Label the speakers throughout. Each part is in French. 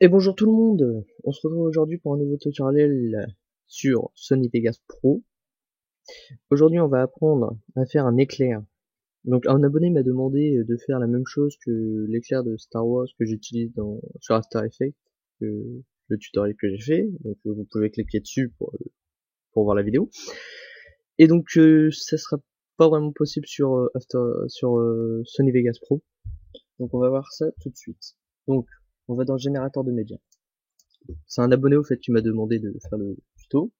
Speaker 1: Et bonjour tout le monde, on se retrouve aujourd'hui pour un nouveau tutoriel sur Sony Vegas Pro. Aujourd'hui on va apprendre à faire un éclair. Donc un abonné m'a demandé de faire la même chose que l'éclair de Star Wars que j'utilise sur After Effects, le tutoriel que j'ai fait. Donc vous pouvez cliquer dessus pour voir la vidéo. Et donc ça sera pas vraiment possible sur Sony Vegas Pro. Donc on va voir ça tout de suite. Donc on va dans le générateur de médias. C'est un abonné au fait qui m'a demandé de faire le tuto.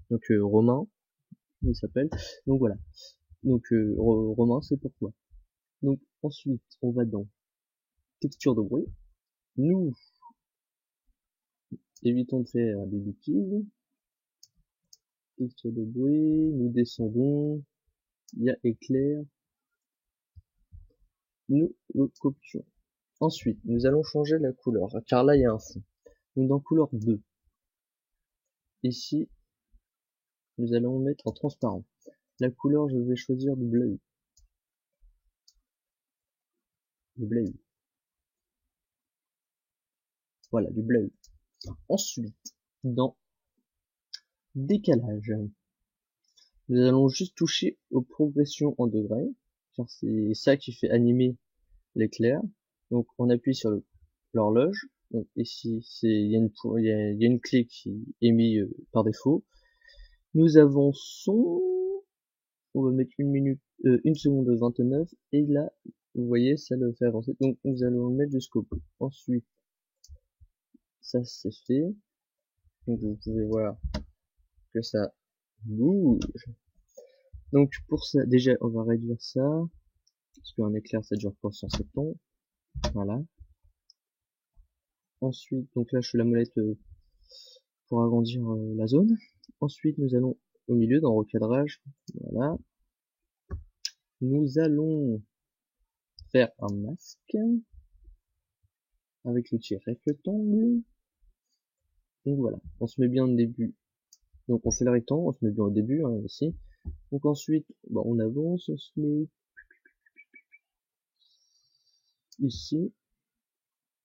Speaker 1: Donc Romain, il s'appelle. Donc voilà. Donc Romain, c'est pour toi. Donc ensuite, on va dans texture de bruit. Nous évitons de faire des bêtises. Texture de bruit, nous descendons. Il y a éclair. Nous le copions. Ensuite, nous allons changer la couleur, car là il y a un fond. Donc dans couleur 2. Ici, nous allons mettre en transparent. La couleur, je vais choisir du bleu. Du bleu. Voilà, du bleu. Ensuite, dans décalage, nous allons juste toucher aux progressions en degrés, car c'est ça qui fait animer l'éclair. Donc on appuie sur l'horloge. Donc ici, il y a une clé qui est mise par défaut. Nous avançons. On va mettre 1 seconde 29 et là, vous voyez, ça le fait avancer. Donc nous allons le mettre jusqu'au bout. Ensuite, ça c'est fait. Donc vous pouvez voir que ça bouge. Donc pour ça, déjà on va réduire ça, parce qu'un éclair ça dure pas 107 ans. Voilà. Ensuite, donc là je suis la molette pour agrandir la zone. Ensuite nous allons au milieu dans recadrage. Voilà. Nous allons faire un masque avec l'outil rectangle. Donc voilà, on se met bien au début. Donc on fait le rectangle, on se met bien au début hein, ici. Donc ensuite, bon, on avance, on se met ici.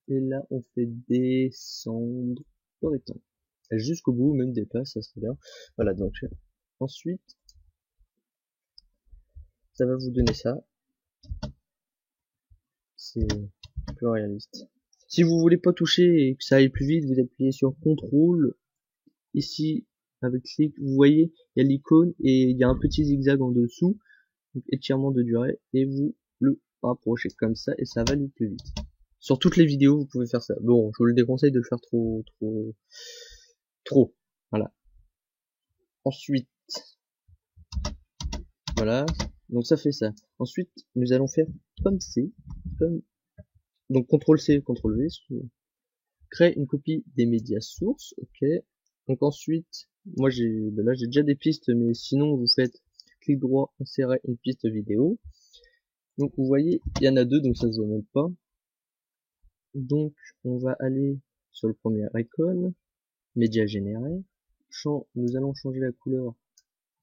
Speaker 1: Et là, on fait descendre le rectangle. Jusqu'au bout, même dépasse, ça serait bien. Voilà, donc ensuite, ça va vous donner ça. C'est plus réaliste. Si vous voulez pas toucher et que ça aille plus vite, vous appuyez sur CTRL. Ici, avec clic, vous voyez, il y a l'icône et il y a un petit zigzag en dessous. Donc étirement de durée. Et vous le rapprochez comme ça et ça va aller plus vite. Sur toutes les vidéos, vous pouvez faire ça. Bon, je vous le déconseille de le faire trop. Voilà. Ensuite, voilà. Donc ça fait ça. Ensuite, nous allons faire comme C. Donc CTRL C, CTRL V. Créer une copie des médias sources. Ok. Donc ensuite, moi là j'ai déjà des pistes, mais sinon vous faites clic droit, insérer une piste vidéo. Donc vous voyez, il y en a deux, donc ça se voit même pas. Donc on va aller sur le premier icône, média généré. Nous allons changer la couleur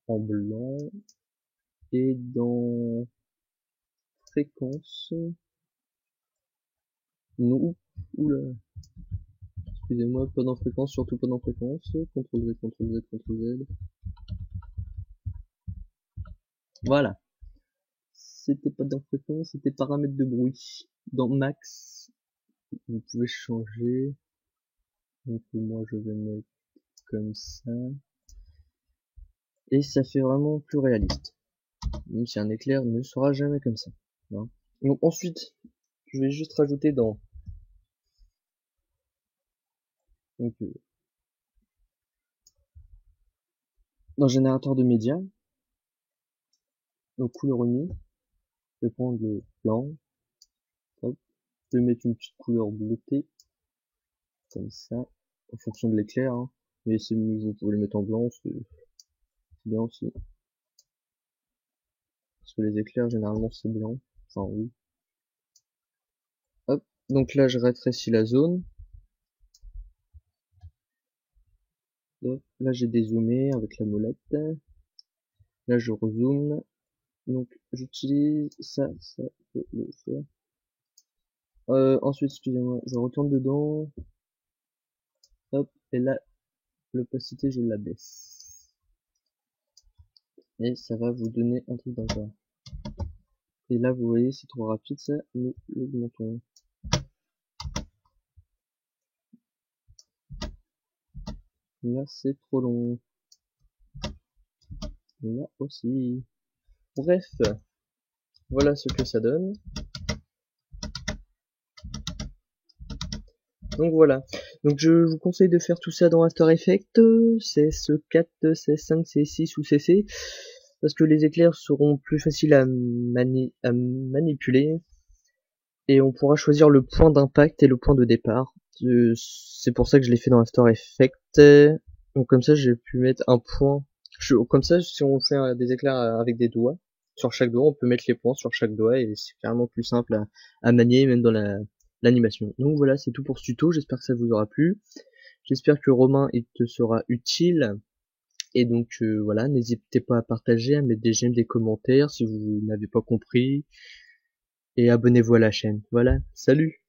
Speaker 1: en blanc et dans fréquence. Non, oula, excusez-moi, pas dans fréquence, surtout pas dans fréquence. CTRL Z, CTRL Z, CTRL Z. Voilà. C'était pas dans fréquence, c'était paramètres de bruit. Dans max, vous pouvez changer. Donc moi je vais mettre comme ça. Et ça fait vraiment plus réaliste. Même si un éclair ne sera jamais comme ça. Hein. Donc ensuite, je vais juste rajouter donc, dans le générateur de médias, donc couleur unie, je vais prendre le blanc, hop, je vais mettre une petite couleur bleutée, comme ça, en fonction de l'éclair, hein. Mais c'est mieux, vous pouvez le mettre en blanc, c'est bien aussi. Parce que les éclairs, généralement, c'est blanc. Enfin, oui. Hop, donc là, je rétrécis la zone. Hop, là, j'ai dézoomé avec la molette. Là, je rezoome. Donc, j'utilise ça peut le faire. Ensuite, excusez-moi, je retourne dedans. et là, l'opacité, je la baisse. Et ça va vous donner un truc dans le genre. Et là, vous voyez, c'est trop rapide, ça, nous l'augmentons. Là, c'est trop long. Là aussi. Bref, voilà ce que ça donne. Donc voilà. Donc je vous conseille de faire tout ça dans After Effects, CS4, CS5, CS6 ou CC, parce que les éclairs seront plus faciles à manipuler, et on pourra choisir le point d'impact et le point de départ. C'est pour ça que je l'ai fait dans After Effects. Donc comme ça, j'ai pu mettre un point. Comme ça, si on fait des éclairs avec des doigts, sur chaque doigt, on peut mettre les points sur chaque doigt, et c'est carrément plus simple à manier, même dans l'animation. Donc voilà, c'est tout pour ce tuto, j'espère que ça vous aura plu. J'espère que Romain, il te sera utile. Et donc voilà, n'hésitez pas à partager, à mettre des j'aime, des commentaires si vous n'avez pas compris. Et abonnez-vous à la chaîne. Voilà, salut!